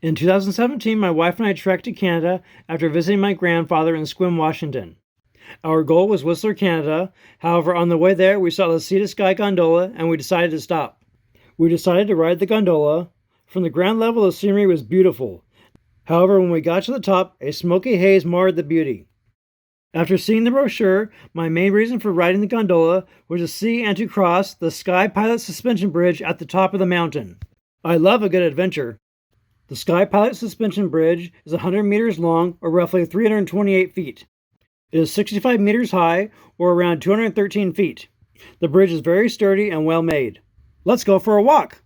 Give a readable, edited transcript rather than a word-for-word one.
In 2017, my wife and I trekked to Canada after visiting my grandfather in Squamish, Washington. Our goal was Whistler, Canada. However, on the way there, we saw the Sea-to-Sky-Gondola and we decided to stop. We decided to ride the gondola. From the ground level, the scenery was beautiful. However, when we got to the top, a smoky haze marred the beauty. After seeing the brochure, my main reason for riding the gondola was to see and to cross the Sky Pilot Suspension Bridge at the top of the mountain. I love a good adventure. The Sky Pilot Suspension Bridge is 100 meters long, or roughly 328 feet. It is 65 meters high, or around 213 feet. The bridge is very sturdy and well made. Let's go for a walk!